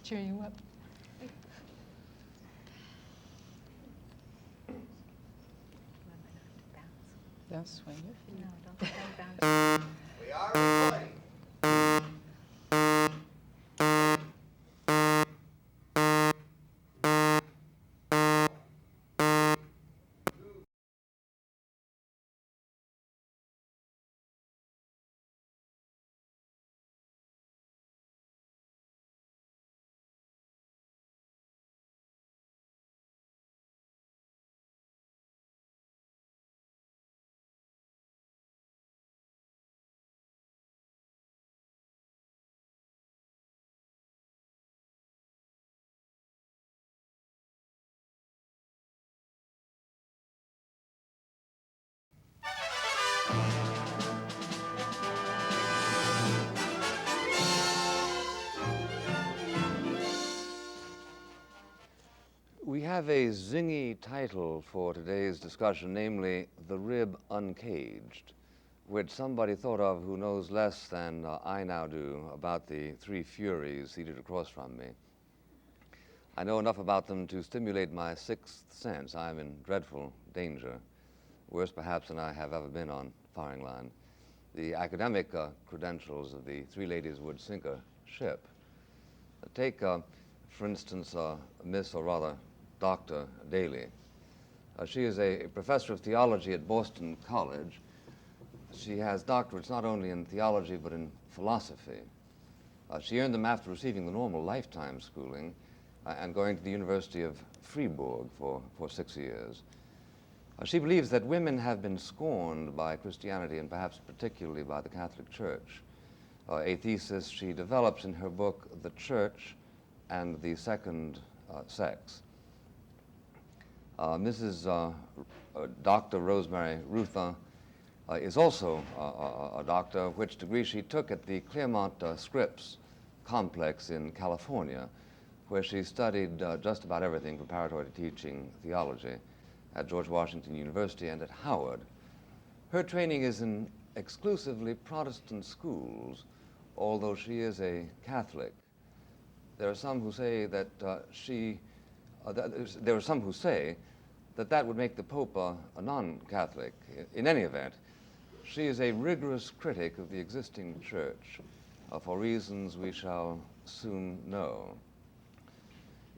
cheer you up. Don't swing your feet. No, don't bounce. We are recording. We have a zingy title for today's discussion, namely The Rib Uncaged, which somebody thought of who knows less than I now do about the three furies seated across from me. I know enough about them to stimulate my sixth sense. I am in dreadful danger, worse perhaps than I have ever been on firing line. The academic credentials of the three ladies would sink a ship. Take, for instance, Miss, or rather, Dr. Daly. She is a professor of theology at Boston College. She has doctorates not only in theology but in philosophy. She earned them after receiving the normal lifetime schooling and going to the University of Fribourg for 6 years. She believes that women have been scorned by Christianity and perhaps particularly by the Catholic Church, a thesis she develops in her book, The Church and the Second Sex. Mrs. Dr. Rosemary Ruether is also a doctor, which degree she took at the Claremont Scripps complex in California, where she studied just about everything preparatory to teaching theology at George Washington University and at Howard. Her training is in exclusively Protestant schools, although she is a Catholic. There are some who say that there are some who say that that would make the Pope a non-Catholic. In any event, she is a rigorous critic of the existing church for reasons we shall soon know.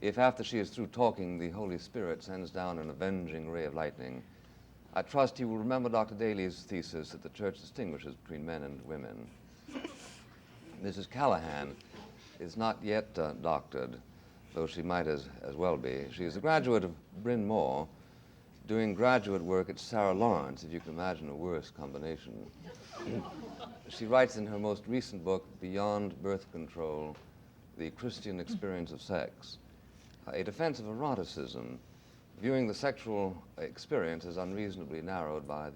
If after she is through talking, the Holy Spirit sends down an avenging ray of lightning, I trust you will remember Dr. Daly's thesis that the church distinguishes between men and women. Mrs. Callahan is not yet doctored, though she might as well be. She is a graduate of Bryn Mawr, doing graduate work at Sarah Lawrence, if you can imagine a worse combination. She writes in her most recent book, Beyond Birth Control, The Christian Experience of Sex, a defense of eroticism, viewing the sexual experience as unreasonably narrowed by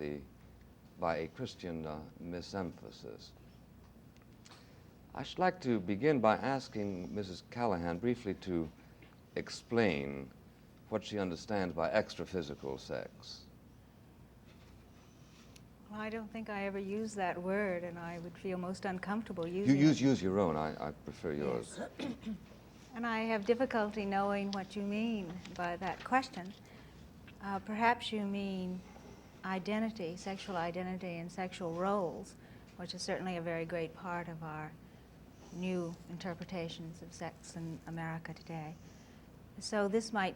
a Christian misemphasis. I should like to begin by asking Mrs. Callahan briefly to explain what she understands by extraphysical sex. Well, I don't think I ever used that word, and I would feel most uncomfortable using You it. use your own. I prefer yours. Yes. And I have difficulty knowing what you mean by that question. Perhaps you mean identity, sexual identity, and sexual roles, which is certainly a very great part of our new interpretations of sex in America today. So this might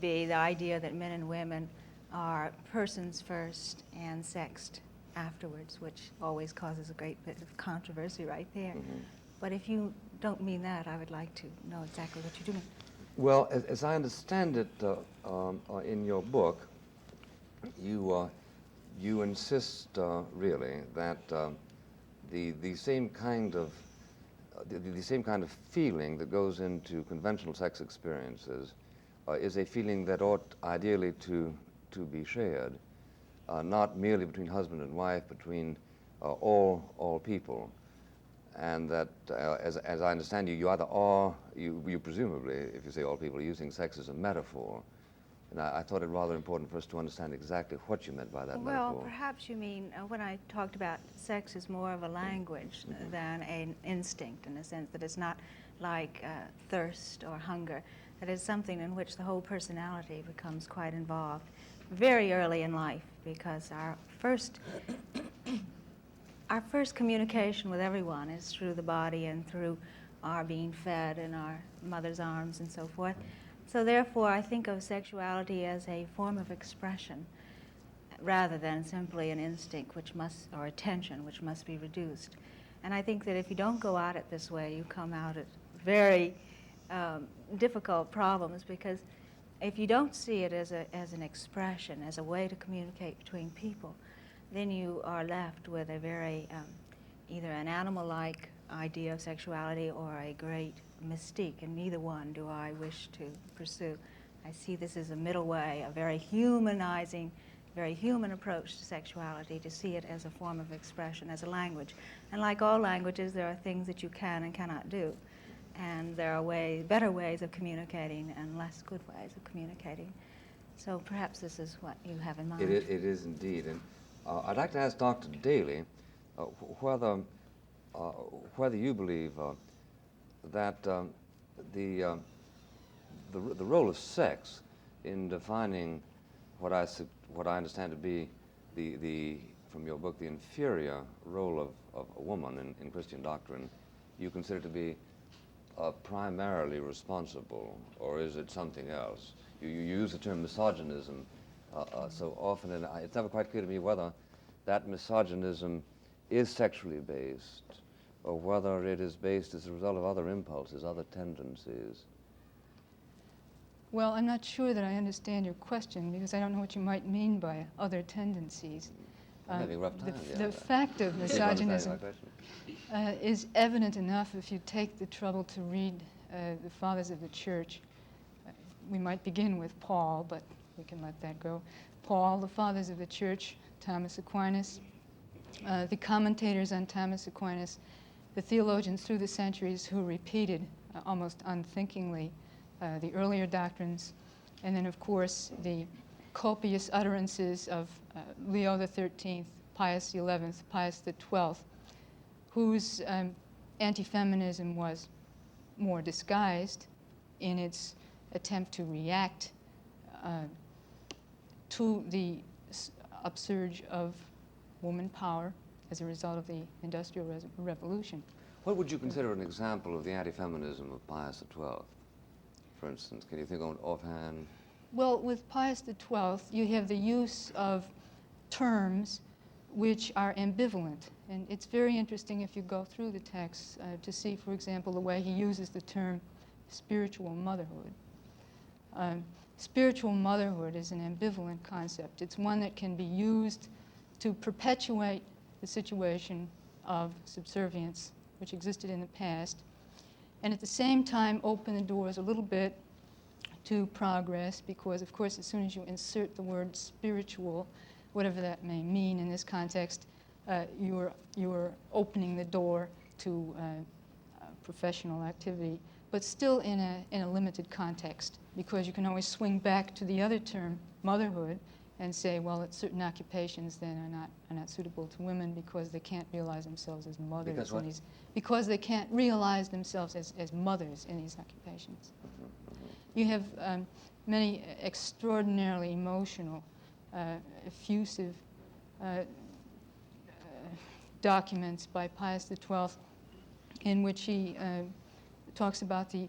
be the idea that men and women are persons first and sexed afterwards, which always causes a great bit of controversy right there. Mm-hmm. But if you don't mean that, I would like to know exactly what you do mean. Well, as I understand it, in your book, you insist really that the same kind of feeling that goes into conventional sex experiences is a feeling that ought ideally to be shared, not merely between husband and wife, between all people. And that, as I understand you, you either are, you presumably, if you say all people, are using sex as a metaphor. And I thought it rather important for us to understand exactly what you meant by that metaphor. Well, perhaps you mean, when I talked about sex as more of a language than an instinct, in the sense that it's not like thirst or hunger. That is something in which the whole personality becomes quite involved very early in life, because our first communication with everyone is through the body and through our being fed in our mother's arms and so forth. So therefore, I think of sexuality as a form of expression rather than simply an instinct or attention which must be reduced. And I think that if you don't go at it this way, you come out at very difficult problems, because if you don't see it as an expression, as a way to communicate between people, then you are left with a very either an animal-like idea of sexuality or a great mystique, and neither one do I wish to pursue. I see this as a middle way, a very humanizing, very human approach to sexuality, to see it as a form of expression, as a language. And like all languages, there are things that you can and cannot do. And there are better ways of communicating and less good ways of communicating. So perhaps this is what you have in mind. It is indeed. And I'd like to ask Dr. Daly whether you believe that the role of sex in defining what I understand to be from your book, the inferior role of a woman in Christian doctrine, you consider to be primarily responsible, or is it something else? You use the term misogynism so often, and it's never quite clear to me whether that misogynism is sexually based, or whether it is based as a result of other impulses, other tendencies. Well, I'm not sure that I understand your question, because I don't know what you might mean by other tendencies. I'm having a rough time. The fact of misogynism is evident enough if you take the trouble to read the Fathers of the Church. We might begin with Paul, but we can let that go. Paul, the Fathers of the Church, Thomas Aquinas, the commentators on Thomas Aquinas, the theologians through the centuries who repeated almost unthinkingly the earlier doctrines, and then, of course, the copious utterances of Leo XIII, Pius XI, Pius XII, whose anti-feminism was more disguised in its attempt to react to the upsurge of woman power as a result of the Industrial Revolution. What would you consider an example of the anti-feminism of Pius XII, for instance? Can you think of offhand? Well, with Pius XII, you have the use of terms which are ambivalent. And it's very interesting if you go through the text to see, for example, the way he uses the term spiritual motherhood. Spiritual motherhood is an ambivalent concept. It's one that can be used to perpetuate the situation of subservience which existed in the past, and at the same time open the doors a little bit to progress, because, of course, as soon as you insert the word spiritual, whatever that may mean in this context, you're opening the door to professional activity, but still in a limited context, because you can always swing back to the other term, motherhood, and say, well, at certain occupations then are not suitable to women because they can't realize themselves as mothers. Because what? Because they can't realize themselves as mothers in these occupations. You have many extraordinarily emotional, effusive documents by Pius XII in which he talks about the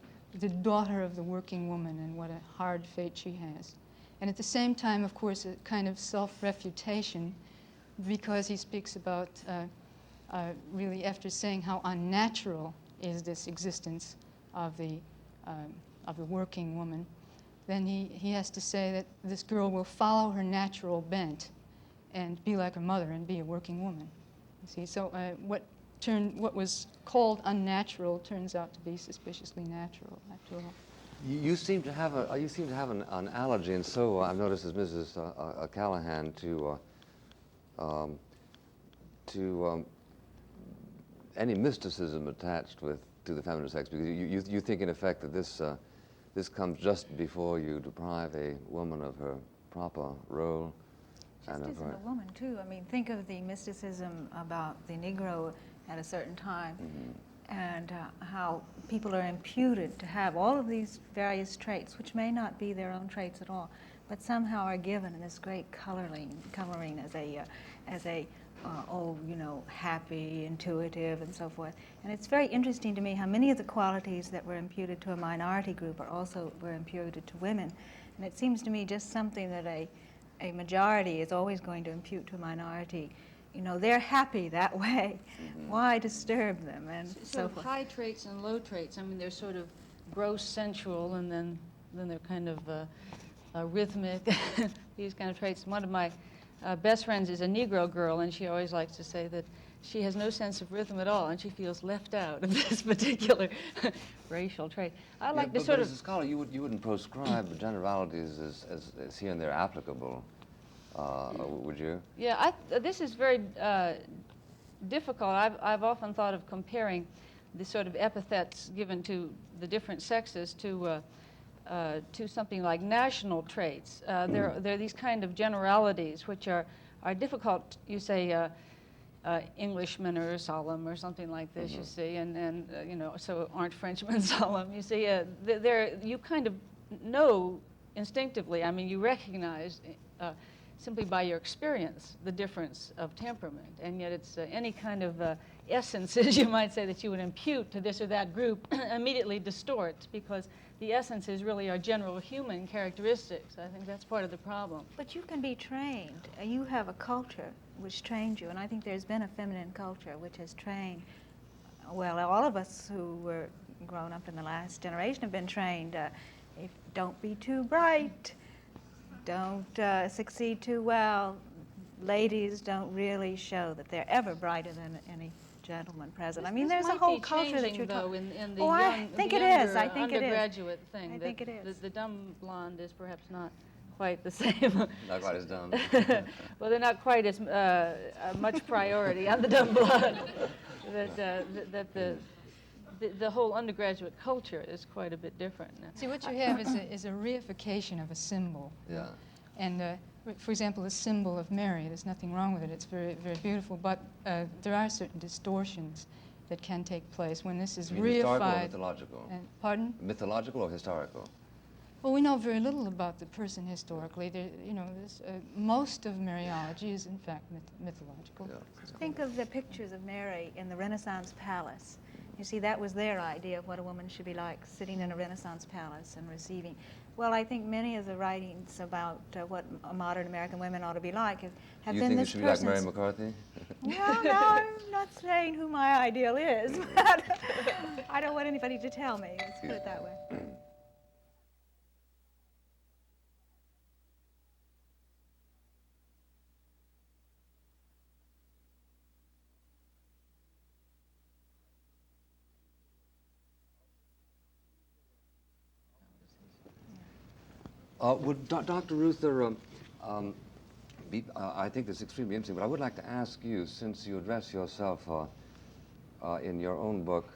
daughter of the working woman and what a hard fate she has. And at the same time, of course, a kind of self-refutation, because he speaks about really, after saying how unnatural is this existence of the working woman, then he has to say that this girl will follow her natural bent and be like her mother and be a working woman. You see, so what was called unnatural turns out to be suspiciously natural, after all. You seem to have an allergy, and so I've noticed as Mrs. Callahan to any mysticism attached to the feminine sex, because you think in effect that this comes just before you deprive a woman of her proper role. Just as in a woman too. I mean, think of the mysticism about the Negro at a certain time. and how people are imputed to have all of these various traits, which may not be their own traits at all, but somehow are given this great coloring as a happy, intuitive, and so forth. And it's very interesting to me how many of the qualities that were imputed to a minority group were imputed to women. And it seems to me just something that a majority is always going to impute to a minority. They're happy that way. Mm-hmm. Why disturb them? And so forth. High traits and low traits. I mean, they're sort of gross sensual, and then they're kind of rhythmic, these kind of traits. One of my best friends is a Negro girl, and she always likes to say that she has no sense of rhythm at all, and she feels left out of this particular racial trait. I like to sort of... As a scholar, you wouldn't proscribe generalities as here and there applicable, would you? Yeah, this is very difficult. I've often thought of comparing the sort of epithets given to the different sexes to something like national traits. There are these kind of generalities which are difficult. You say Englishmen are solemn or something like this, you see, and so aren't Frenchmen solemn, you see. You kind of know instinctively, I mean, you recognize simply by your experience the difference of temperament, and yet it's any kind of essences, you might say, that you would impute to this or that group immediately distorts, because the essences really are general human characteristics. I think that's part of the problem. But you can be trained. You have a culture which trained you, and I think there's been a feminine culture which has trained, well, all of us who were grown up in the last generation have been trained. Don't be too bright. Don't succeed too well. Ladies don't really show that they're ever brighter than any gentleman present. I mean, there's a whole culture that you're talking about. In the I think it is. I think it is. Undergraduate thing. I think it is. The dumb blonde is perhaps not quite the same. Not quite as dumb. Well, they're not quite as much priority on the dumb blonde. The whole undergraduate culture is quite a bit different now. See, what you have is a reification of a symbol. Yeah. And for example, the symbol of Mary, there's nothing wrong with it. It's very, very beautiful. But there are certain distortions that can take place when this is reified. Historical or mythological? Pardon? Mythological or historical? Well, we know very little about the person historically. Most of Mariology is, in fact, mythological. Yeah. Think of the pictures of Mary in the Renaissance palace. You see, that was their idea of what a woman should be like, sitting in a Renaissance palace and receiving. Well, I think many of the writings about what modern American women ought to be like have been this person's... You think you should be like Mary McCarthy? Well, no, I'm not saying who my ideal is, but I don't want anybody to tell me. Let's put it that way. Would Dr. Ruether, I think this is extremely interesting, but I would like to ask you, since you address yourself in your own book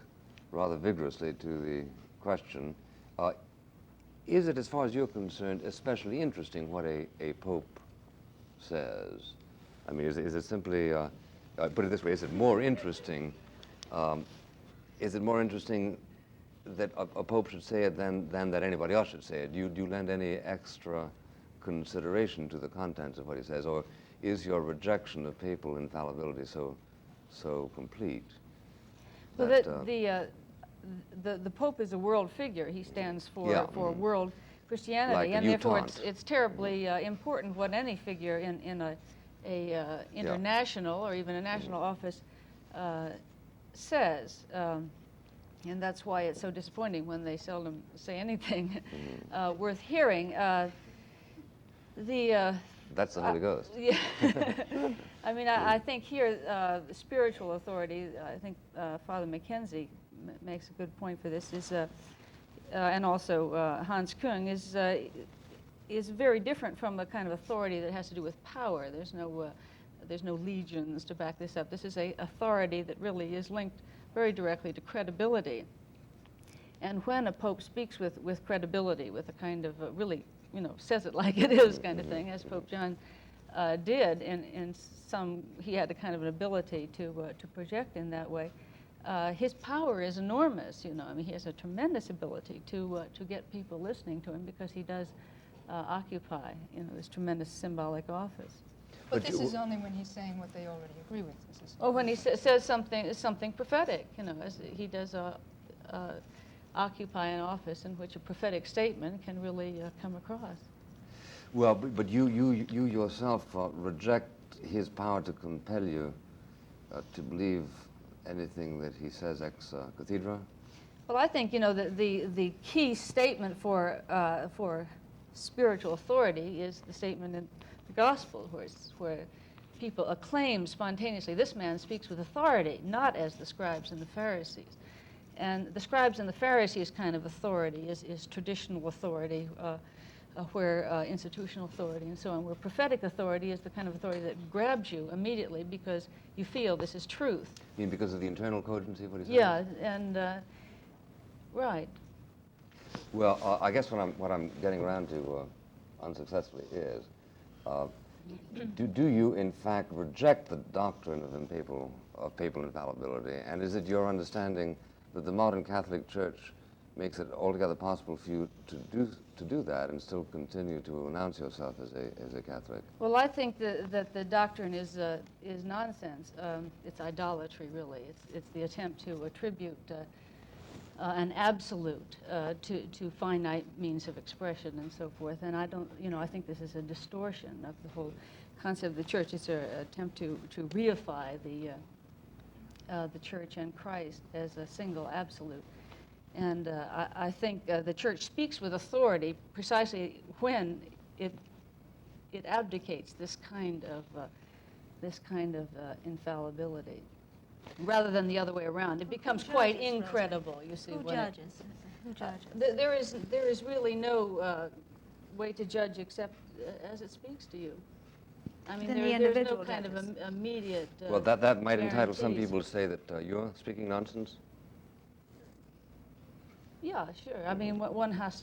rather vigorously to the question, is it, as far as you're concerned, especially interesting what a pope says? I mean, is it simply, put it this way, is it more interesting that a pope should say it than that anybody else should say it? Do you lend any extra consideration to the contents of what he says, or is your rejection of papal infallibility so complete? Well, the Pope is a world figure. He stands for world Christianity, like and therefore it's terribly important what any figure in a international or even a national office says. And that's why it's so disappointing when they seldom say anything worth hearing. That's the Holy Ghost. Yeah. I mean, I think here, spiritual authority, I think Father Mackenzie makes a good point for this, and also Hans Küng, is very different from the kind of authority that has to do with power. There's no legions to back this up. This is a authority that really is linked very directly to credibility. And when a pope speaks with credibility, with a kind of really, says it like it is kind of thing, as Pope John did, he had a kind of an ability to project in that way, his power is enormous. You know, I mean, he has a tremendous ability to get people listening to him because he does occupy, you know, this tremendous symbolic office. But this is only when he's saying what they already agree with. This is Or when he says something prophetic, you know, as he does occupy an office in which a prophetic statement can really come across. Well, but you yourself reject his power to compel you to believe anything that he says ex cathedra? Well, I think, you know, the key statement for spiritual authority is the statement in the Gospel, where people acclaim spontaneously, this man speaks with authority, not as the scribes and the Pharisees. And the scribes and the Pharisees' kind of authority is traditional authority, where institutional authority and so on, where prophetic authority is the kind of authority that grabs you immediately because you feel this is truth. You mean because of the internal cogency of what he's saying? Yeah, and right. Well, I guess what I'm getting around to unsuccessfully is, do you in fact reject the doctrine of papal infallibility, and is it your understanding that the modern Catholic Church makes it altogether possible for you to do that and still continue to announce yourself as a Catholic? Well, I think that the doctrine is nonsense. It's idolatry, really. It's the attempt to attribute an absolute to finite means of expression and so forth. And I don't, you know, I think this is a distortion of the whole concept of the Church. It's an attempt to reify the Church and Christ as a single absolute. And I think the Church speaks with authority precisely when it abdicates this kind of infallibility, rather than the other way around. It becomes quite incredible. You see, Who when judges? Who judges? there is really no way to judge except as it speaks to you. I mean, Then the there's no individual kind of judges. immediate. Well, that might entitle some guarantees. people to say that you're speaking nonsense. Yeah, sure. I mean, one has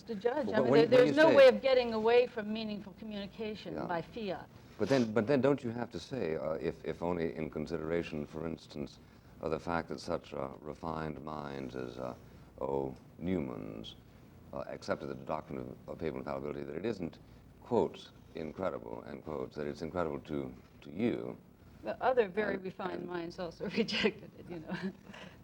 to judge. Well, I mean, when there's you no say- way of getting away from meaningful communication Yeah. by fiat. But then don't you have to say, if only in consideration, for instance, of the fact that such refined minds as Newman's accepted the doctrine of papal infallibility, that it isn't, quotes, incredible, end quotes, that it's incredible to you. But other very refined minds also rejected it, you know.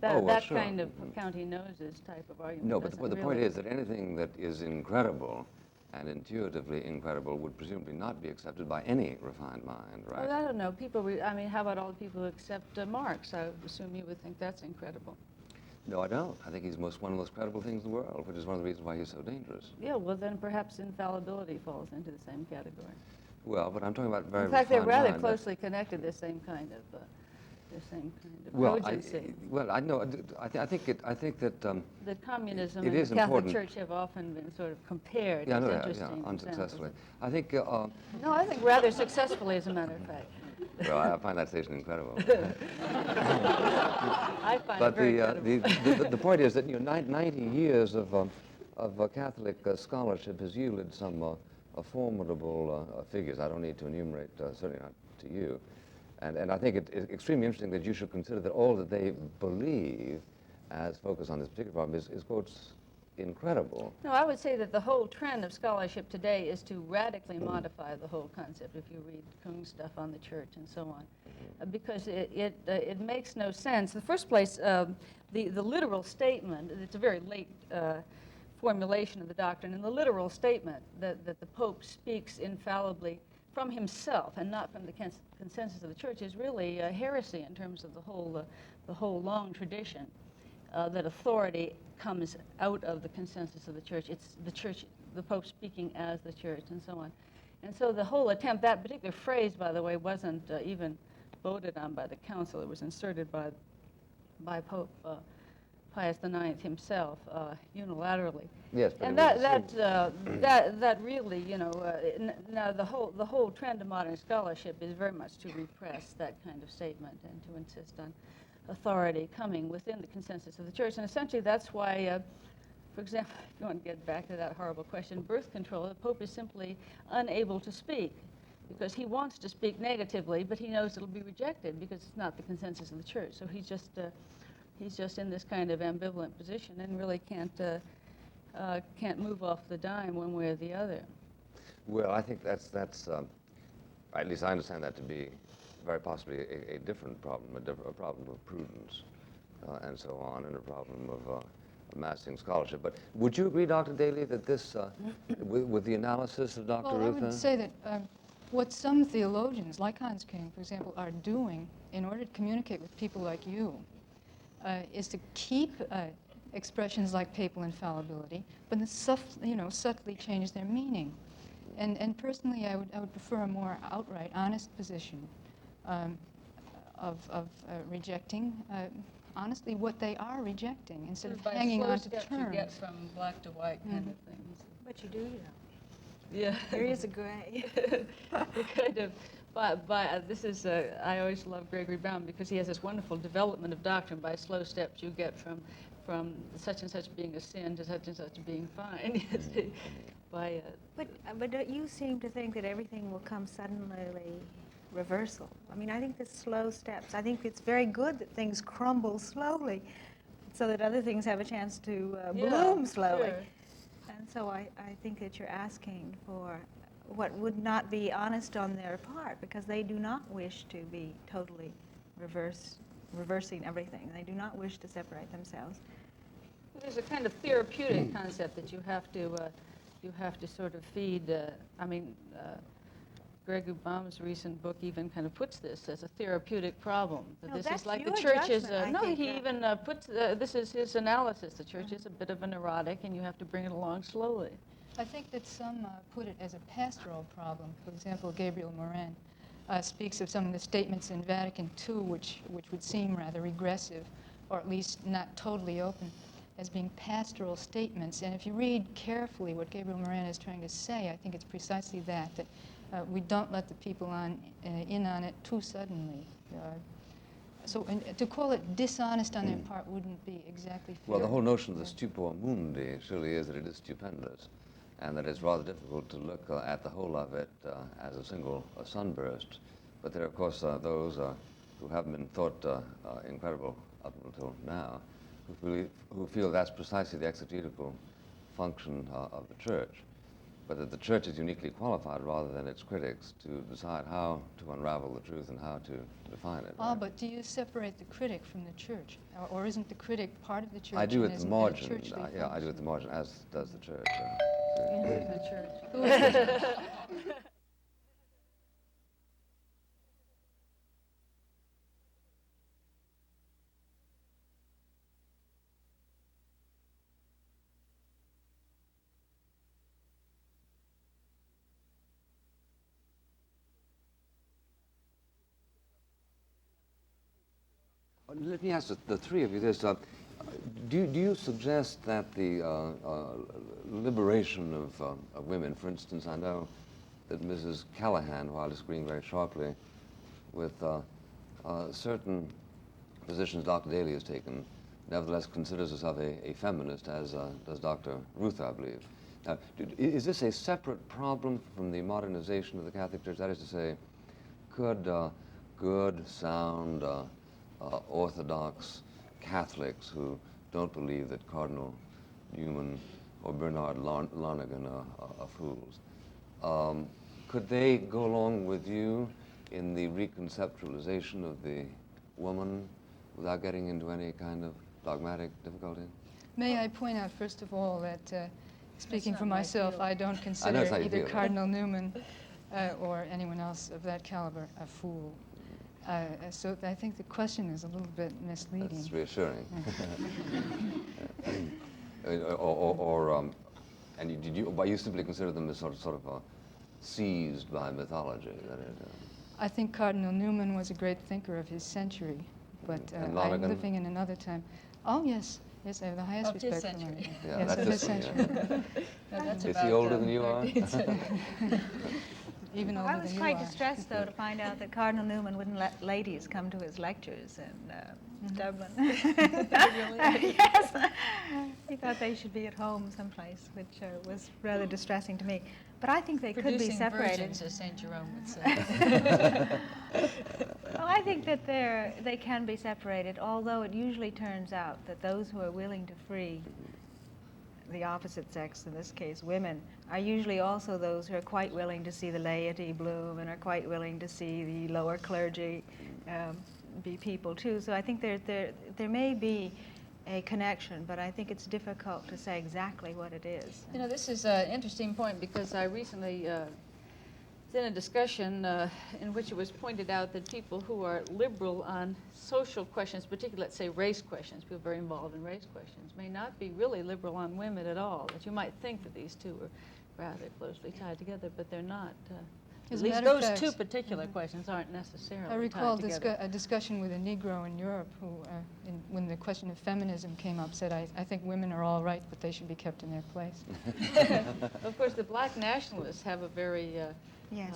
Oh, well, that sure. kind of county noses type of argument. No, but doesn't the point really- is that anything that is incredible and intuitively incredible would presumably not be accepted by any refined mind, right? Well, I don't know. I mean, how about all the people who accept Marx? I would assume you would think that's incredible. No, I don't. I think he's one of the most credible things in the world, which is one of the reasons why he's so dangerous. Yeah, well, then perhaps infallibility falls into the same category. Well, but I'm talking about very In fact, they're refined rather mind. closely connected, the same kind of Well, cogency. I know. I think that. That communism it and is the Catholic important. Church have often been sort of compared. Yeah, I It's know that. interesting Yeah, unsuccessfully. examples. I think. No, I think rather successfully, as a matter of fact. Well, I find that station incredible. I find But it very credible. the point is that 90 years of Catholic scholarship has yielded some formidable figures. I don't need to enumerate, certainly not to you. And I think it's extremely interesting that you should consider that all that they believe as focus on this particular problem is quotes, incredible. No, I would say that the whole trend of scholarship today is to radically modify the whole concept, if you read Kung's stuff on the Church and so on, because it makes no sense. In the first place, the literal statement, it's a very late formulation of the doctrine, and the literal statement that the Pope speaks infallibly from himself and not from the consensus of the Church is really heresy in terms of the whole long tradition that authority comes out of the consensus of the Church. It's the Church, the Pope speaking as the Church, and so on. And so the whole attempt, that particular phrase, by the way, wasn't even voted on by the Council. It was inserted by Pope Pius IX himself unilaterally. Yes, but And it was that really, you know, now the whole trend of modern scholarship is very much to repress that kind of statement and to insist on authority coming within the consensus of the Church. And essentially that's why, for example, if you want to get back to that horrible question, birth control, the Pope is simply unable to speak because he wants to speak negatively, but he knows it'll be rejected because it's not the consensus of the Church. So he's just he's just in this kind of ambivalent position and really can't move off the dime one way or the other. Well, I think that's at least I understand that to be very possibly a different problem, a problem of prudence and so on, and a problem of amassing scholarship. But would you agree, Dr. Daly, that this, with the analysis of Dr. Well, Ruether? I would say that what some theologians, like Hans King, for example, are doing in order to communicate with people like you is to keep expressions like papal infallibility, but then subtly change their meaning. And personally, I would prefer a more outright, honest position of rejecting honestly what they are rejecting instead of hanging on to terms. You get from black to white kind of things. But you do, you know. Yeah. There is a gray. Kind of. This is, I always love Gregory Baum because he has this wonderful development of doctrine. By slow steps, you get from such and such being a sin to such and such being fine. But you seem to think that everything will come suddenly reversal. I mean, I think the slow steps. I think it's very good that things crumble slowly, so that other things have a chance to bloom slowly. Sure. And so I think that you're asking for what would not be honest on their part, because they do not wish to be totally reversing everything. They do not wish to separate themselves. There's a kind of therapeutic concept that you have to sort of feed. Gregory Baum's recent book even kind of puts this as a therapeutic problem. That No, this that's is like your the church is. judgment, I think He that- even puts. This is his analysis. The church is a bit of a neurotic, and you have to bring it along slowly. I think that some put it as a pastoral problem. For example, Gabriel Morin speaks of some of the statements in Vatican II, which would seem rather regressive, or at least not totally open, as being pastoral statements. And if you read carefully what Gabriel Morin is trying to say, I think it's precisely that we don't let the people in on it too suddenly. So to call it dishonest on their part wouldn't be exactly fair. Well, the whole notion of the stupor mundi surely is that it is stupendous, and that it's rather difficult to look at the whole of it as a single sunburst. But there are, of course, those who haven't been thought incredible up until now, who feel that's precisely the exegetical function of the church, but that the church is uniquely qualified rather than its critics to decide how to unravel the truth and how to define it. Ah, but do you separate the critic from the church? Or isn't the critic part of the church? I do and at the isn't margin. churchly Yeah, I do function? at the margin, as does the church. The church. Who is it? Let me ask the three of you this. Do you suggest that the liberation of women, for instance, I know that Mrs. Callahan, while disagreeing very sharply with certain positions Dr. Daly has taken, nevertheless considers herself a feminist, as does Dr. Ruether, I believe. Now, is this a separate problem from the modernization of the Catholic Church? That is to say, could good, sound, Orthodox Catholics who don't believe that Cardinal Newman or Bernard Lonergan are fools, could they go along with you in the reconceptualization of the woman without getting into any kind of dogmatic difficulty? May I point out, first of all, that speaking not for my myself, field. I don't it's consider how you either feel. Cardinal Newman or anyone else of that caliber a fool. So I think the question is a little bit misleading. That's reassuring. But you simply consider them as sort of seized by mythology. That is, I think Cardinal Newman was a great thinker of his century, but And I'm Lonergan? living in another time. Oh, yes. Yes, I have the highest Of his respect for century. Lonergan. Yeah, Yes, that's of his just- yeah. century. No, that's Is about, he older than you are? 13th century. Even Well, older I was than you quite are. distressed, though, to find out that Cardinal Newman wouldn't let ladies come to his lectures in Dublin. Yes. He thought they should be at home someplace, which was rather distressing to me. But I think they could be Producing separated. virgins, as St. Jerome would say. Well, I think that they can be separated, although it usually turns out that those who are willing to free the opposite sex, in this case women, are usually also those who are quite willing to see the laity bloom and are quite willing to see the lower clergy be people too. So I think there may be a connection, but I think it's difficult to say exactly what it is. You know, this is an interesting point because I recently was in a discussion in which it was pointed out that people who are liberal on social questions, particularly, let's say, race questions, people very involved in race questions, may not be really liberal on women at all. That you might think that these two are rather closely tied together, but they're not. As At a least matter of those fact, two particular questions aren't necessarily I recall tied together. a discussion with a Negro in Europe who, when the question of feminism came up, said, I think women are all right, but they should be kept in their place. Of course, the black nationalists have a very Yes.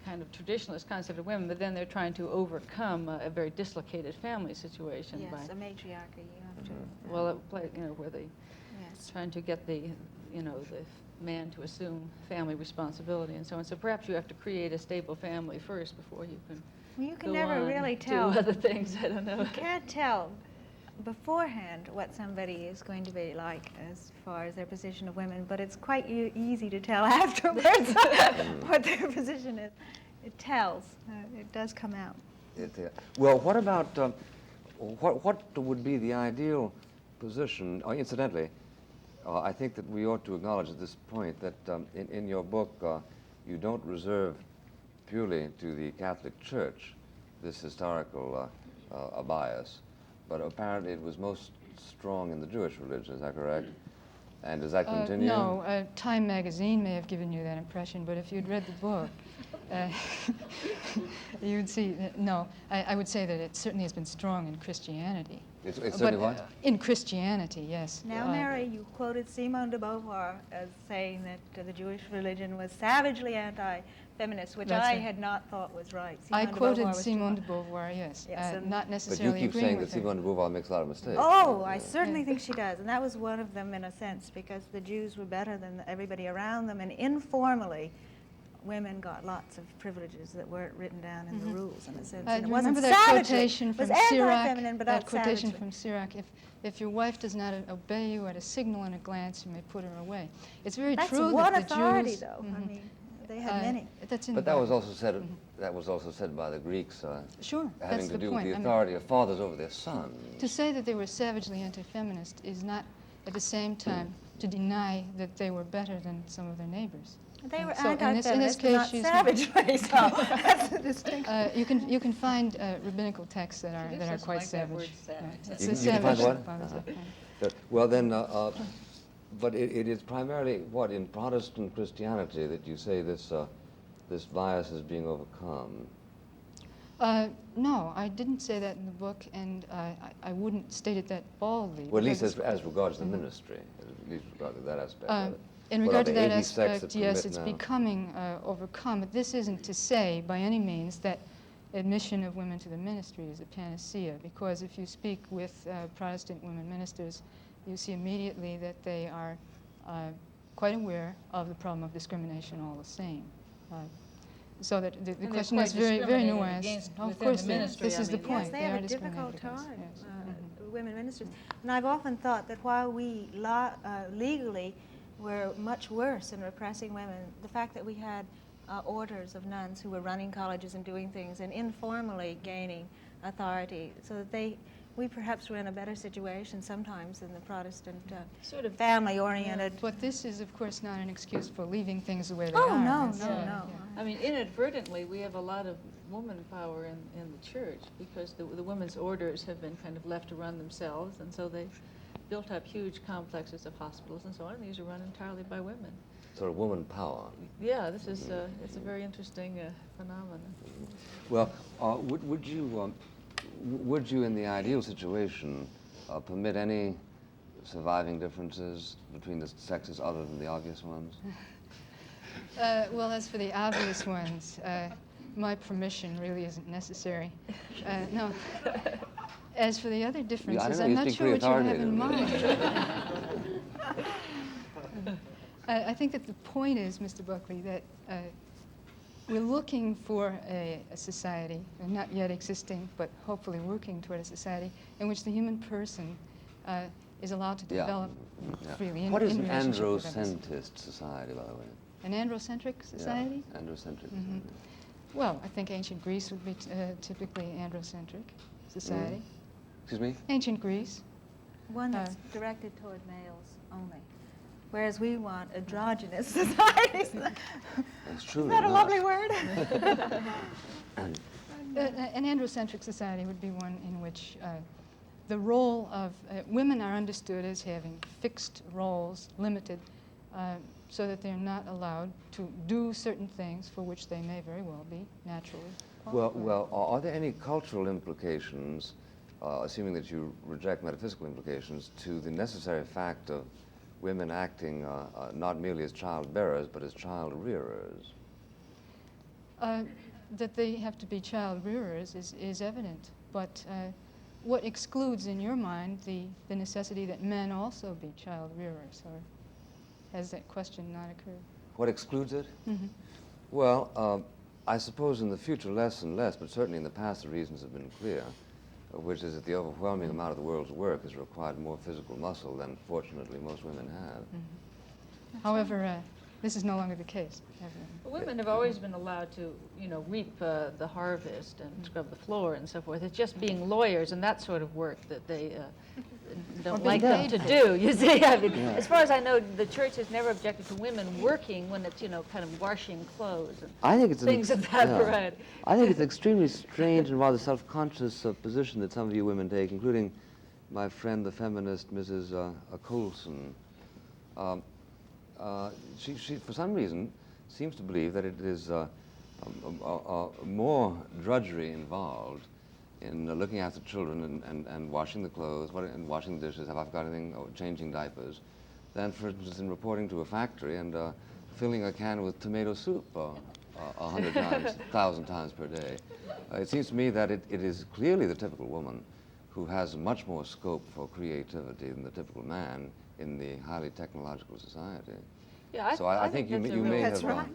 kind of traditionalist concept of women, but then they're trying to overcome a very dislocated family situation Yes, by, a matriarchy. You have to. well, where they Yes. trying to get the man to assume family responsibility and so on. So perhaps you have to create a stable family first before you can Well, you can go never on really do tell. other things. I don't know. You can't tell beforehand what somebody is going to be like as far as their position of women, but it's quite easy to tell afterwards what their position is. It tells. It does come out. Well, what about, what would be the ideal position? Incidentally, I think that we ought to acknowledge at this point that in your book, you don't reserve purely to the Catholic Church this historical bias, but apparently it was most strong in the Jewish religion. Is that correct? And does that continue? No, Time magazine may have given you that impression, but if you'd read the book, you would see that, no, I would say that it certainly has been strong in Christianity. It's certainly But, what? in Christianity, yes. Now, Mary, you quoted Simone de Beauvoir as saying that the Jewish religion was savagely anti-feminist, which That's I right. had not thought was right. I Simone de Beauvoir quoted was Simone de strong. Beauvoir, yes, Yes, and- not But you necessarily keep agreeing saying that with her. Simone de Beauvoir makes a lot of mistakes. Oh, I Yeah. certainly think she does. And that was one of them in a sense, because the Jews were better than everybody around them. And informally, women got lots of privileges that weren't written down in the rules, in a sense. And it wasn't Remember that savagely. quotation It was from Sirach? anti-feminine, but That not quotation savagely. from Sirach: if your wife does not obey you at a signal and a glance, you may put her away. It's very That's true one that the authority, Jews. though. Mhm. I mean, they had many. That's in But the that was Bible. also said. That was also said by the Greeks, Sure, having that's to the do point. with I the mean, authority of fathers over their sons. to say that they were savagely anti-feminist is not, at the same time, to deny that they were better than some of their neighbors. They were So in this anti-feminist, but case, not she's savagely. So that's the distinction. You can find rabbinical texts that She are just quite doesn't like that word savage. savage. It's You the can find savage what? that bothers it. Well, then, but it is primarily what in Protestant Christianity that you say this this bias is being overcome. No, I didn't say that in the book, and I wouldn't state it that baldly. Well, at least because as regards the ministry, at least regarding that aspect. of it. in What regard are to the that 80 sects aspect, that yes, permit it's now? becoming overcome. But this isn't to say, by any means, that admission of women to the ministry is a panacea, because if you speak with Protestant women ministers, you see immediately that they are quite aware of the problem of discrimination all the same. So that the they're question quite is very, very discriminated nuanced. against Of within course, the they- ministry, this I is the mean. point. Yes, they have are a difficult discriminated time, against, yes. women ministers. And I've often thought that while we legally were much worse in repressing women, the fact that we had orders of nuns who were running colleges and doing things and informally gaining authority, so that we perhaps were in a better situation sometimes than the Protestant Sort of family-oriented. But this is, of course, not an excuse for leaving things the way they Oh, are. no, That's- no, Yeah. no. I mean, inadvertently, we have a lot of woman power in the church because the women's orders have been kind of left to run themselves, and so they built up huge complexes of hospitals and so on, and these are run entirely by women. Sort of woman power. Yeah, this is it's a very interesting phenomenon. Well, would you, in the ideal situation, permit any surviving differences between the sexes other than the obvious ones? Well, as for the obvious ones, my permission really isn't necessary. No. As for the other differences, know, I'm you not speak sure what you have pretty in mind. I think that the point is, Mr. Buckley, that we're looking for a society, not yet existing, but hopefully working toward a society in which the human person is allowed to develop freely. What is an relationship with others. androcentrist society, by the way? An androcentric society? Yeah, androcentric Mm-hmm. society. Well, I think ancient Greece would be typically androcentric society. Excuse me? Ancient Greece. One that's directed toward males only. Whereas we want androgynous societies. That's true. Is that a lovely word? An androcentric society would be one in which the role of women are understood as having fixed roles, limited, so that they're not allowed to do certain things for which they may very well be naturally qualified. Well, are there any cultural implications, assuming that you reject metaphysical implications, to the necessary fact of women acting not merely as child bearers, but as child rearers? That they have to be child rearers is evident, but what excludes in your mind the necessity that men also be child rearers, or has that question not occurred? What excludes it? Mm-hmm. Well, I suppose in the future less and less, but certainly in the past the reasons have been clear, which is that the overwhelming amount of the world's work has required more physical muscle than, fortunately, most women have. Mm-hmm. However, this is no longer the case. Women have always been allowed to, reap the harvest and scrub the floor and so forth. It's just being lawyers and that sort of work that they don't like them to do. You see, I mean, as far as I know, the church has never objected to women working when it's, kind of washing clothes and things of that variety. I think it's an extremely strange and rather self-conscious position that some of you women take, including my friend, the feminist Mrs. Coulson. She, for some reason, seems to believe that it is more drudgery involved in looking after children and washing the clothes and washing the dishes, have I forgot anything, or changing diapers, than, for instance, in reporting to a factory and filling a can with tomato soup 100 times, 1,000 times per day. It seems to me that it is clearly the typical woman who has much more scope for creativity than the typical man in the highly technological society. Yeah, So I think you may have... That's right.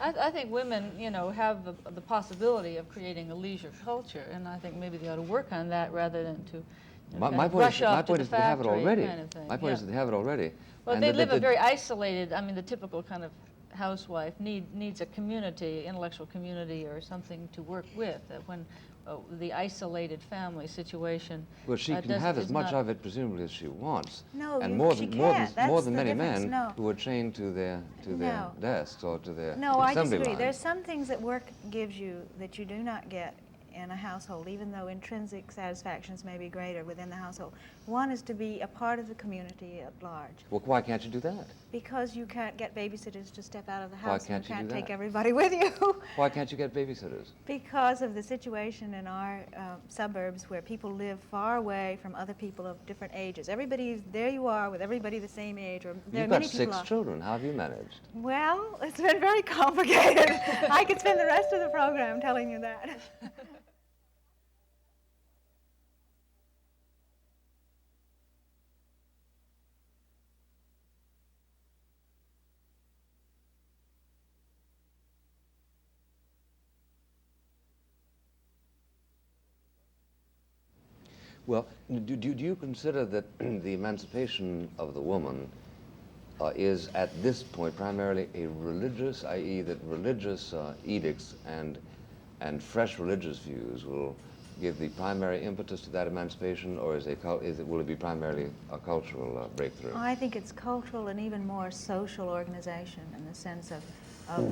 I think women, have the possibility of creating a leisure culture, and I think maybe they ought to work on that rather than to My rush point off to the is that they have it factory already. kind of thing. My point is that they have it already. Well, And they that live a very isolated, the typical kind of housewife needs a community, intellectual community or something to work with. When the isolated family situation Well, she can have as much of it, presumably, as she wants. No, and she can't. That's more than the many difference. men No. who are chained to their No. desks or to their No, I assembly disagree. lines. There's some things that work gives you that you do not get in a household, even though intrinsic satisfactions may be greater within the household. One is to be a part of the community at large. Well, why can't you do that? Because you can't get babysitters to step out of the Why house. can't you do can't take that? everybody with you. Why can't you get babysitters? Because of the situation in our suburbs where people live far away from other people of different ages. There you are with everybody the same age, or there You've are got many people 6 children. How have you managed? Well, it's been very complicated. I could spend the rest of the program telling you that. Well, do you consider that the emancipation of the woman is at this point primarily a religious, i.e. that religious edicts and fresh religious views will give the primary impetus to that emancipation, or will it be primarily a cultural breakthrough? I think it's cultural and even more social organization in the sense of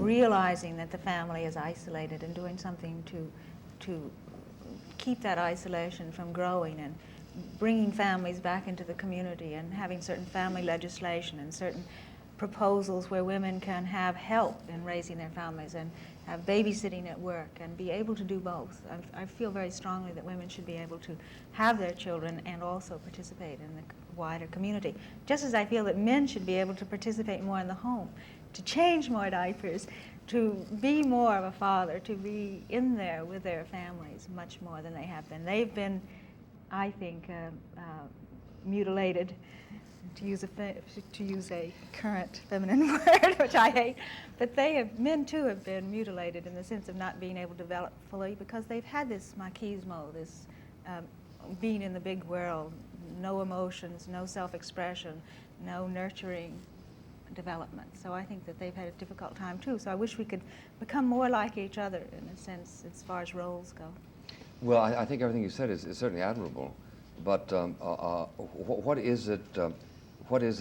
realizing that the family is isolated and doing something to keep that isolation from growing, and bringing families back into the community and having certain family legislation and certain proposals where women can have help in raising their families and have babysitting at work and be able to do both. I feel very strongly that women should be able to have their children and also participate in the wider community. Just as I feel that men should be able to participate more in the home, to change more diapers, to be more of a father, to be in there with their families much more than they have been. They've been, I think, mutilated to use a current feminine word, which I hate, but men too have been mutilated in the sense of not being able to develop fully because they've had this machismo, this being in the big world, no emotions, no self-expression, no nurturing development. So I think that they've had a difficult time too. So I wish we could become more like each other in a sense as far as roles go. Well, I think everything you said is certainly admirable, but what is it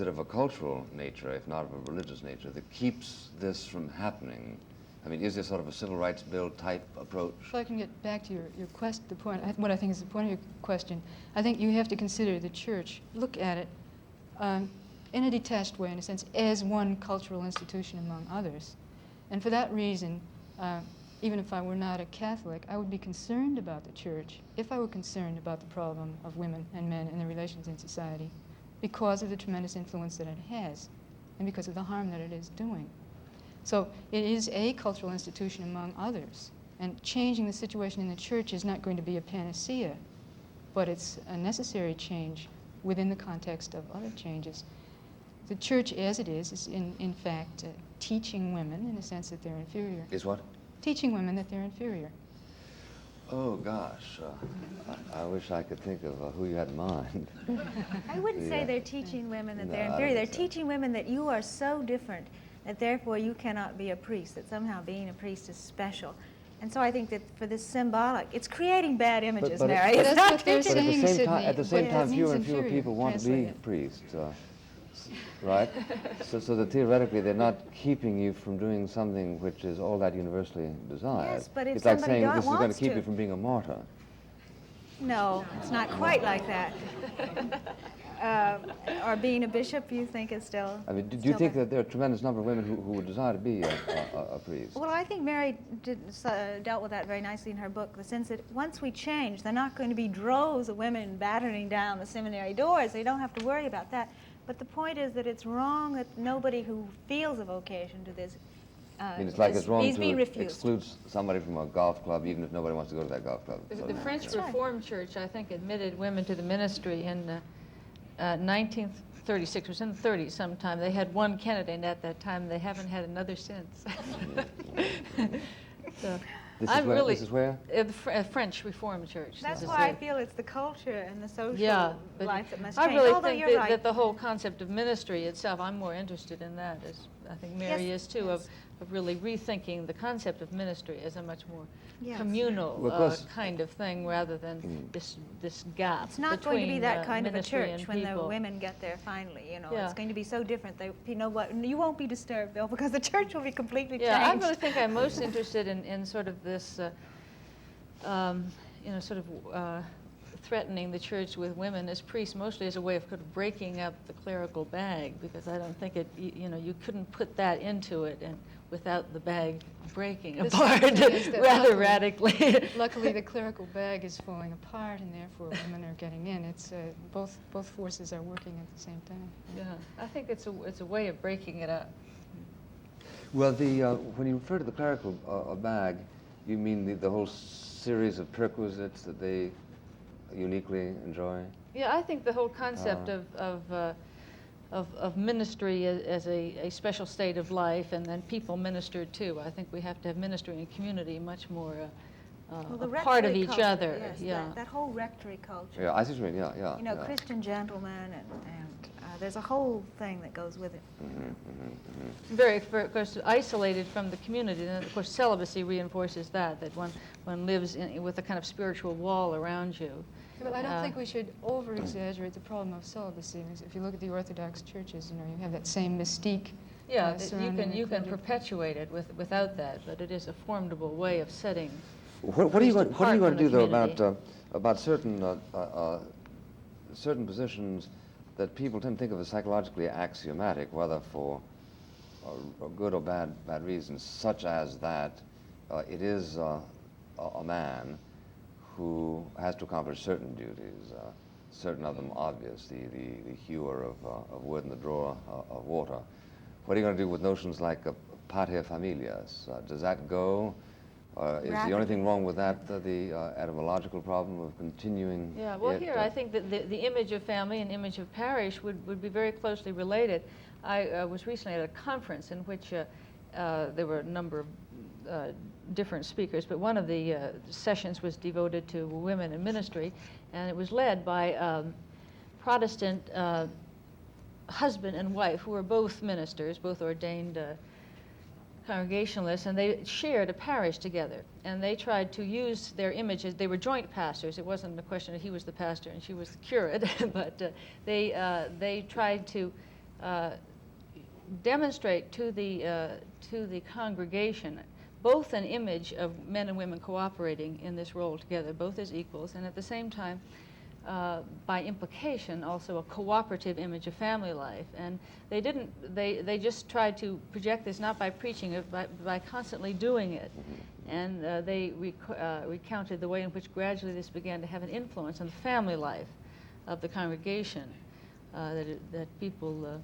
of a cultural nature, if not of a religious nature, that keeps this from happening? I mean, is this sort of a civil rights bill type approach? If I can get back to your question, what I think is the point of your question, I think you have to consider the church, look at it in a detached way, in a sense, as one cultural institution among others. And for that reason, even if I were not a Catholic, I would be concerned about the church if I were concerned about the problem of women and men and their relations in society because of the tremendous influence that it has and because of the harm that it is doing. So it is a cultural institution among others, and changing the situation in the church is not going to be a panacea, but it's a necessary change within the context of other changes. The church as it is in fact teaching women in the sense that they're inferior. Is what? Teaching women that they're inferior. Oh, gosh. I wish I could think of who you had in mind. I wouldn't say they're teaching women that they're No, I inferior. They're don't think so. teaching women that you are so different that therefore you cannot be a priest, that somehow being a priest is special. And so I think that for this symbolic, it's creating bad images, but Mary. But It's that's not what they're teaching. But saying, Sidney. at the same But time, that fewer means and fewer inferior. people want to be Translate it. priests, right? So that theoretically they're not keeping you from doing something which is all that universally desired. Yes, but if it's like somebody saying this is going to wants keep to. you from being a martyr. No, it's not quite like that. Or being a bishop, you think is still. I mean, do you still think better. that there are a tremendous number of women who would desire to be a priest? Well, I think Mary dealt with that very nicely in her book, the sense that once we change, they're not going to be droves of women battering down the seminary doors. They don't have to worry about that. But the point is that it's wrong that nobody who feels a vocation to this I mean, it's like it's wrong he's being to refused. exclude somebody from a golf club, even if nobody wants to go to that golf club. The French That's right. Reformed Church, I think, admitted women to the ministry in 1936. It was in the 30s sometime. They had one candidate at that time. They haven't had another since. So, This is where? The French Reformed Church. That's this is why I it. feel it's the culture and the social Yeah, but life that must I change. really Although think you're that, right. that the whole concept of ministry itself, I'm more interested in that, as I think Mary Yes, is too, yes. of really rethinking the concept of ministry as a much more Yes. communal Well, of course- kind of thing rather than this gap It's not going to be between, that kind of a ministry church and when the people. women get there finally. You know, Yeah. it's going to be so different. You know what? You won't be disturbed though because the church will be completely Yeah, I changed. really think I'm most interested in sort of this, sort of threatening the church with women as priests, mostly as a way of kind of breaking up the clerical bag, because I don't think you couldn't put that into it and without the bag breaking The apart sad thing is that rather luckily- radically. Luckily, the clerical bag is falling apart, and therefore women are getting in. It's both forces are working at the same time. Yeah, I think it's a way of breaking it up. Well, when you refer to the clerical bag, you mean the whole series of perquisites that they uniquely enjoy? Yeah, I think the whole concept of ministry as a special state of life, and then people minister too. I think we have to have ministry and community much more Well, the a part of rectory each culture, other. Yes, Yeah. that whole rectory culture. Yeah, I see what you mean. Yeah. You know, yeah. Christian gentlemen, and there's a whole thing that goes with it. Very, of course, isolated from the community, and of course celibacy reinforces that one lives with a kind of spiritual wall around you. But I don't think we should over-exaggerate the problem of celibacy. Because if you look at the Orthodox churches, you have that same mystique. Yeah, surrounding the you can clergy. perpetuate it without that, but it is a formidable way of setting. What are you going apart to from the do though community. about certain positions that people tend to think of as psychologically axiomatic, whether for good or bad reasons, such as that it is a man who has to accomplish certain duties, certain of them obvious, the hewer of wood and the drawer of water. What are you going to do with notions like pater familias? Does that go Is the only thing wrong with that the etymological problem of continuing? Yeah, well, here I think that the image of family and image of parish would be very closely related. I was recently at a conference in which there were a number of different speakers, but one of the sessions was devoted to women in ministry, and it was led by Protestant husband and wife who were both ministers, both ordained Congregationalists, and they shared a parish together, and they tried to use their images. They were joint pastors. It wasn't a question that he was the pastor and she was the curate, but they tried to demonstrate to the congregation both an image of men and women cooperating in this role together, both as equals, and at the same time, by implication, also a cooperative image of family life. And they just tried to project this not by preaching it, but by constantly doing it. And they recounted the way in which gradually this began to have an influence on the family life of the congregation, that people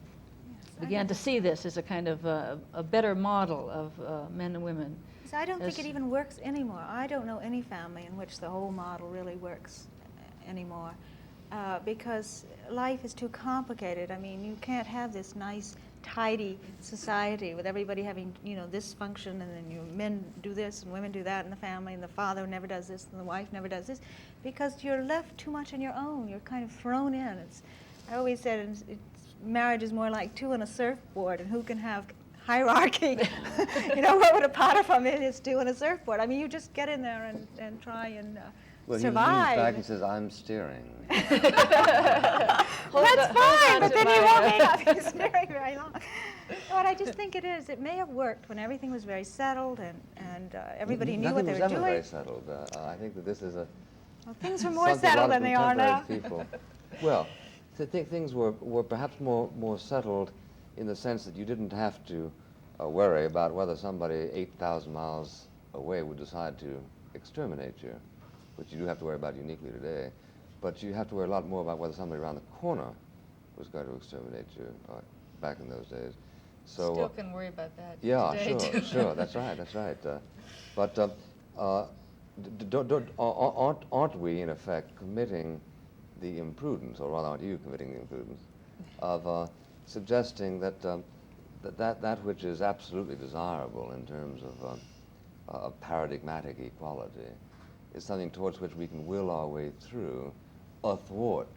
began to see this as a kind of a better model of men and women. So I don't think it even works anymore. I don't know any family in which the whole model really works anymore, because life is too complicated. I mean, you can't have this nice, tidy society with everybody having, this function, and then men do this and women do that in the family, and the father never does this and the wife never does this, because you're left too much on your own. You're kind of thrown in. I always said marriage is more like two on a surfboard, and who can have hierarchy? What would a paterfamilias do on a surfboard? I mean, you just get in there and try and survive. He back and says, "I'm steering." That's fine, but then you may not be steering very long. But I just think it may have worked when everything was very settled and everybody knew what they were doing. Nothing was ever very settled. I think that this is well, things were more settled than they are now. People. Well, I think things were perhaps more settled in the sense that you didn't have to worry about whether somebody 8,000 miles away would decide to exterminate you, which you do have to worry about uniquely today. But you have to worry a lot more about whether somebody around the corner was going to exterminate you back in those days. So still can worry about that yeah, today, sure, that's right. But aren't we, in effect, committing the imprudence, or rather aren't you committing the imprudence, of suggesting that that which is absolutely desirable in terms of paradigmatic equality is something towards which we can will our way through athwart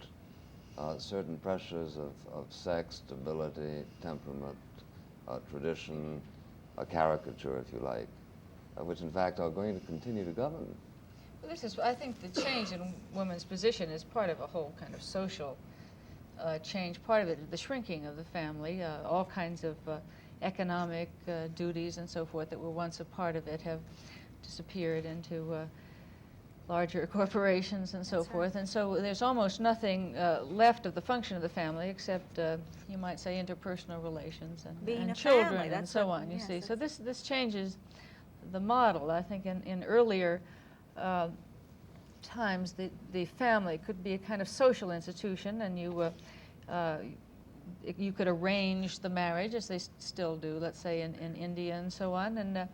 certain pressures of sex, stability, temperament, tradition, a caricature, if you like, which in fact are going to continue to govern. Well, I think the change in women's position is part of a whole kind of social change. Part of it, the shrinking of the family, all kinds of economic duties and so forth that were once a part of it have disappeared into larger corporations and so forth. And so there's almost nothing left of the function of the family except, you might say, interpersonal relations and children and so on, you see. So this changes the model. I think in earlier times, the family could be a kind of social institution, and you could arrange the marriage, as they still do, let's say in India and so on. And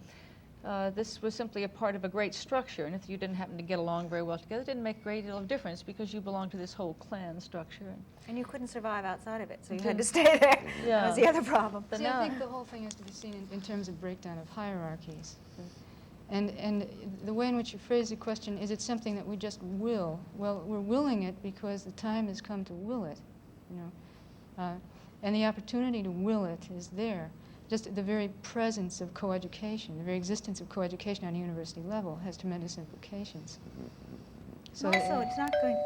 this was simply a part of a great structure, and if you didn't happen to get along very well together, it didn't make a great deal of difference because you belonged to this whole clan structure. And you couldn't survive outside of it, so you had to stay there. Yeah. That was the other problem. See, I think the whole thing has to be seen in terms of breakdown of hierarchies. And the way in which you phrase the question, is it something that we just will? Well, we're willing it because the time has come to will it, and the opportunity to will it is there. Just the very presence of coeducation, the very existence of coeducation on a university level has tremendous implications. So also, it's not going...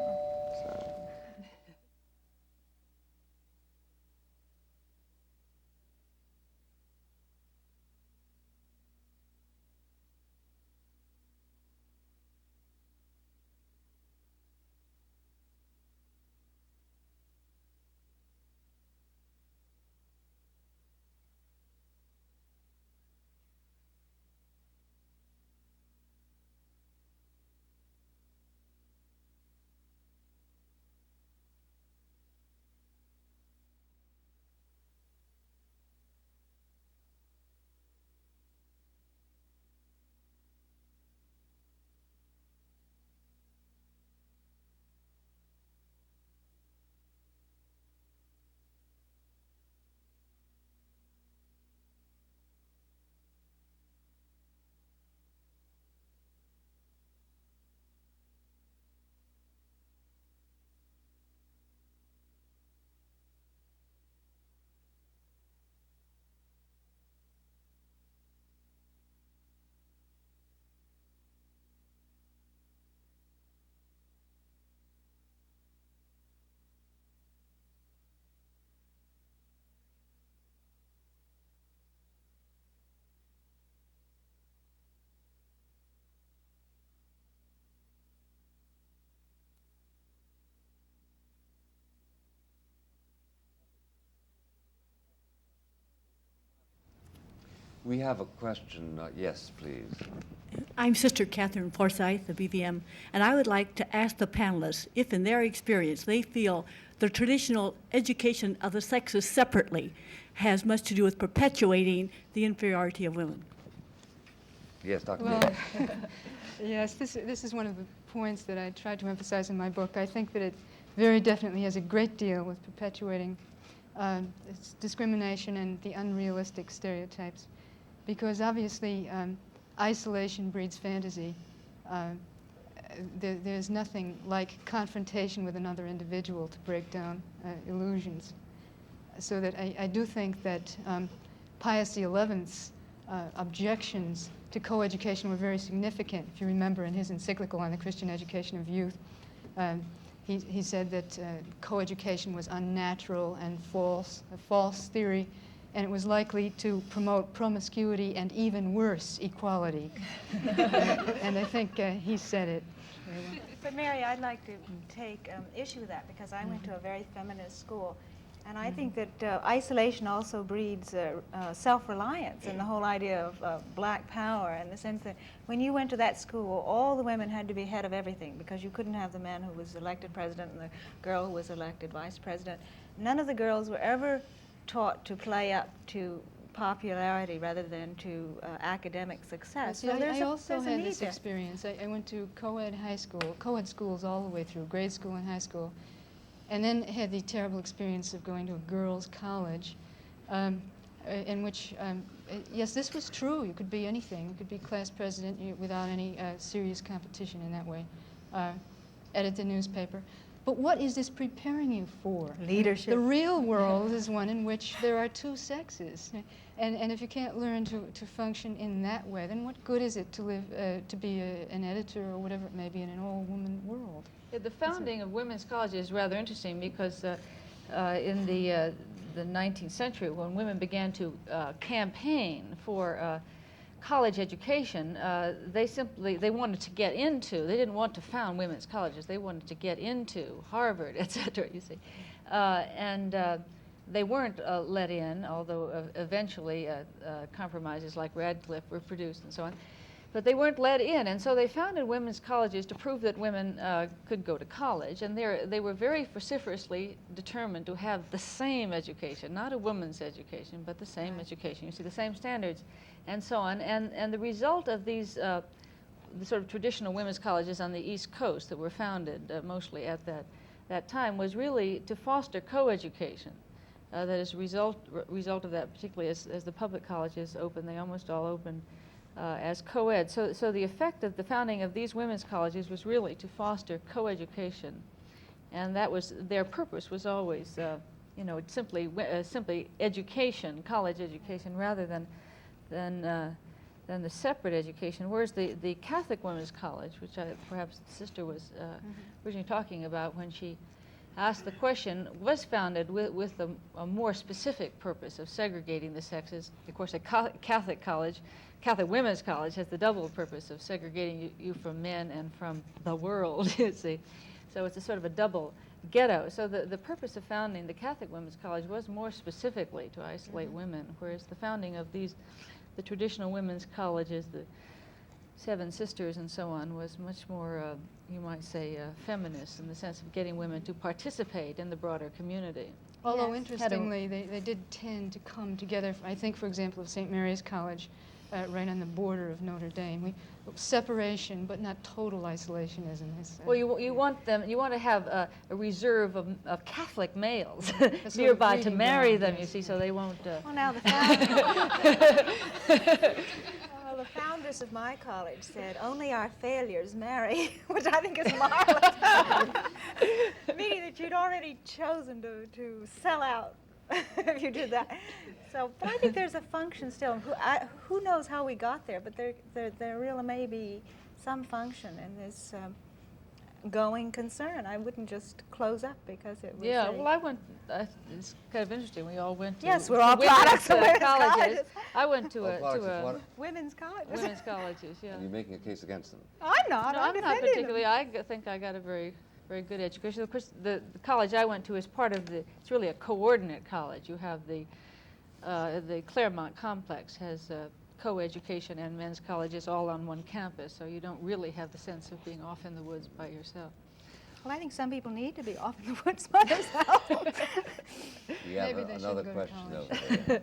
We have a question. Yes, please. I'm Sister Catherine Forsyth of BVM, and I would like to ask the panelists if in their experience they feel the traditional education of the sexes separately has much to do with perpetuating the inferiority of women. Yes, Dr. Well, Daly. yes, this is one of the points that I tried to emphasize in my book. I think that it very definitely has a great deal with perpetuating its discrimination and the unrealistic stereotypes, because obviously isolation breeds fantasy. There's nothing like confrontation with another individual to break down illusions. So that I do think that Pius XI's objections to coeducation were very significant. If you remember in his encyclical on the Christian education of youth, he said that coeducation was unnatural and false, a false theory, and it was likely to promote promiscuity and even worse, equality. And I think he said it very well. But Mary, I'd like to take issue with that because I went to a very feminist school. And I think that isolation also breeds self-reliance and the whole idea of black power, in the sense that when you went to that school, all the women had to be head of everything because you couldn't have the man who was elected president and the girl who was elected vice president. None of the girls were ever taught to play up to popularity rather than to academic success. See, I also had this experience. I went to co-ed high school, co-ed schools all the way through, grade school and high school. And then had the terrible experience of going to a girls' college, in which, yes, this was true. You could be anything. You could be class president without any serious competition in that way. Edit the newspaper. But what is this preparing you for? Leadership. The real world is one in which there are two sexes. And if you can't learn to function in that way, then what good is it to live, to be an editor or whatever it may be in an all-woman world? Yeah, the founding of women's colleges is rather interesting because in the 19th century, when women began to campaign for college education, they wanted to get into, they didn't want to found women's colleges, they wanted to get into Harvard, et cetera, you see. They weren't let in, although eventually compromises like Radcliffe were produced and so on. But they weren't let in, and so they founded women's colleges to prove that women could go to college, and they were very vociferously determined to have the same education, not a woman's education, but the same education. You see, the same standards, and so on. And the result of these the sort of traditional women's colleges on the East Coast that were founded mostly at that time was really to foster co-education. That is a result of that, particularly as the public colleges opened, they almost all opened as co-ed. So the effect of the founding of these women's colleges was really to foster co-education, and that was their purpose was always, simply education, college education, rather than the separate education. Whereas the Catholic Women's College, which perhaps the sister was originally talking about when she asked the question, was founded with a more specific purpose of segregating the sexes. Of course, a Catholic Women's College has the double purpose of segregating you from men and from the world, you see. So it's a sort of a double ghetto. So the purpose of founding the Catholic Women's College was more specifically to isolate women, whereas the founding of the traditional women's colleges, the Seven Sisters and so on, was much more, you might say, feminist in the sense of getting women to participate in the broader community. Although, Yes. interestingly, they did tend to come together. I think, for example, of St. Mary's College, right on the border of Notre Dame. Separation, but not total isolationism. Well, you want to have a reserve of Catholic males sort of nearby to breeding marry ground, them, yes. you see, so they won't... Well, now the founders of my college said, only our failures marry, which I think is marvelous. Meaning that you'd already chosen to sell out if you did that. So, but I think there's a function still. Who knows how we got there, but there really may be some function in this going concern. I wouldn't just close up because it was well, I went, it's kind of interesting, we all went to yes, we're all women's, products of women's colleges. colleges. I went to Products of a what? Women's colleges. women's colleges, yeah. And you're making a case against them. I'm not. No, I'm I'm not defending them. particularly. I think I got a very good education. Of course, the college I went to is part of it's really a coordinate college. You have the the Claremont complex has co-education and men's colleges all on one campus, so you don't really have the sense of being off in the woods by yourself. Well, I think some people need to be off in the woods by themselves. We have Maybe they should another go to question college. over there.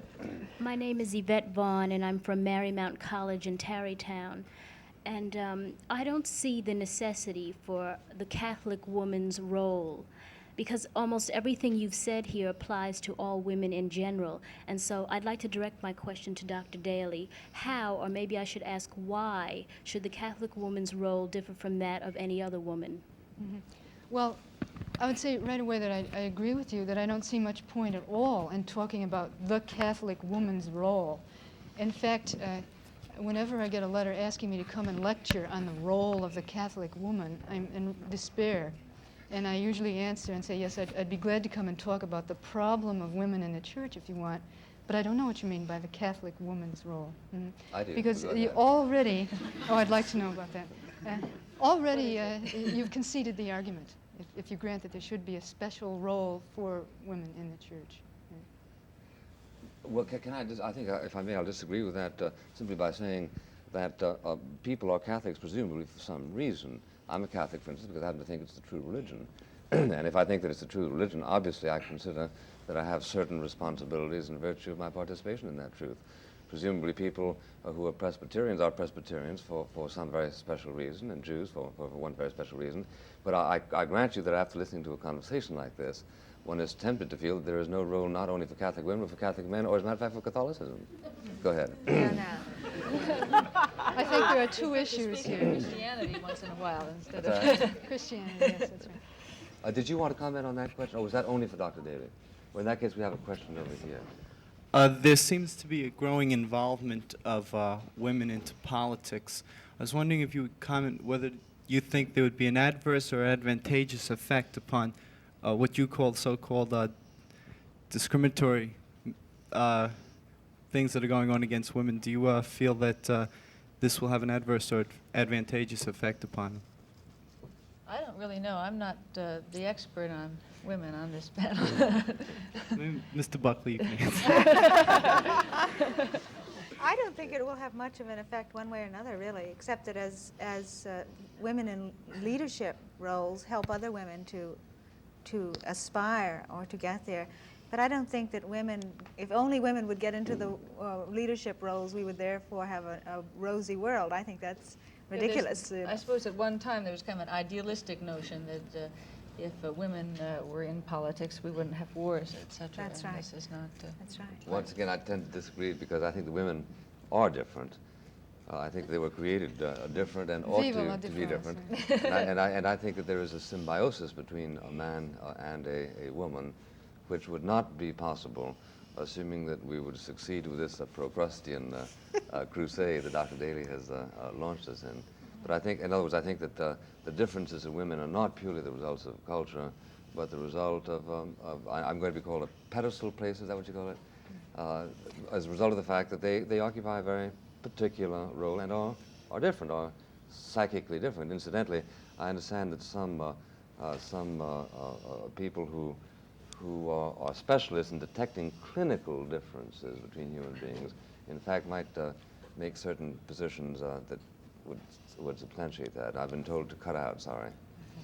My name is Yvette Vaughn, and I'm from Marymount College in Tarrytown. And I don't see the necessity for the Catholic woman's role, because almost everything you've said here applies to all women in general. And so I'd like to direct my question to Dr. Daly. How, or maybe I should ask why, should the Catholic woman's role differ from that of any other woman? Well, I would say right away that I agree with you that I don't see much point at all in talking about the Catholic woman's role. In fact, whenever I get a letter asking me to come and lecture on the role of the Catholic woman, I'm in despair. And I usually answer and say, yes, I'd be glad to come and talk about the problem of women in the church if you want, but I don't know what you mean by the Catholic woman's role. I do. Because Go you ahead. already, oh, I'd like to know about that. Already, you've conceded the argument, if you grant that there should be a special role for women in the church. Well, can I just, I think, if I may, I'll disagree with that simply by saying that people are Catholics presumably for some reason. I'm a Catholic, for instance, because I happen to think it's the true religion. And if I think that it's the true religion, obviously I consider that I have certain responsibilities in virtue of my participation in that truth. Presumably people who are Presbyterians for some very special reason, and Jews for one very special reason. But I grant you that after listening to a conversation like this, one is tempted to feel that there is no role not only for Catholic women, but for Catholic men, or as a matter of fact, for Catholicism. Go ahead. No. I think there are two issues Speaking here. of Christianity once in a while instead That's of... Christianity, yes, that's right. Did you want to comment on that question, or was that only for Dr. Daly? Well, in that case, we have a question over here. There seems to be a growing involvement of women into politics. I was wondering if you would comment whether you think there would be an adverse or advantageous effect upon what you call so-called discriminatory things that are going on against women. Do you feel that this will have an adverse or advantageous effect upon them? I don't really know. I'm not the expert on women on this panel. Maybe Mr. Buckley, you can answer. I don't think it will have much of an effect one way or another, really, except that as women in leadership roles help other women to aspire or to get there. But I don't think that women, if only women would get into the leadership roles, we would therefore have a rosy world. I think that's ridiculous. I suppose at one time there was kind of an idealistic notion that if women were in politics, we wouldn't have wars, etc. That's right. This is not. That's right. Once again, I tend to disagree because I think the women are different. I think they were created different and ought Vive la to be different. différence. and I think that there is a symbiosis between a man and a woman, which would not be possible assuming that we would succeed with this Procrustean crusade that Dr. Daly has launched us in. But I think, in other words, I think that the differences in women are not purely the results of culture, but the result of I'm going to be called a pedestal place, is that what you call it? As a result of the fact that they occupy a very particular role and are different, are psychically different. Incidentally, I understand that some people who are specialists in detecting clinical differences between human beings, in fact, might make certain positions that would substantiate that. I've been told to cut out, sorry.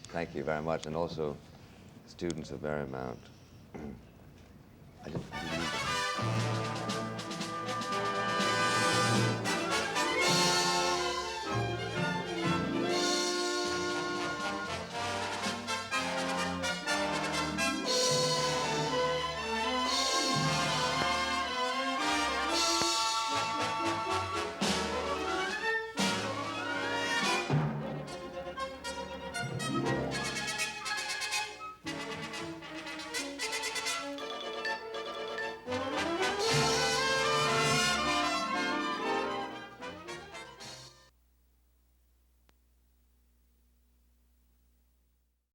Thank you very much, and also students of Marymount. I didn't believe it.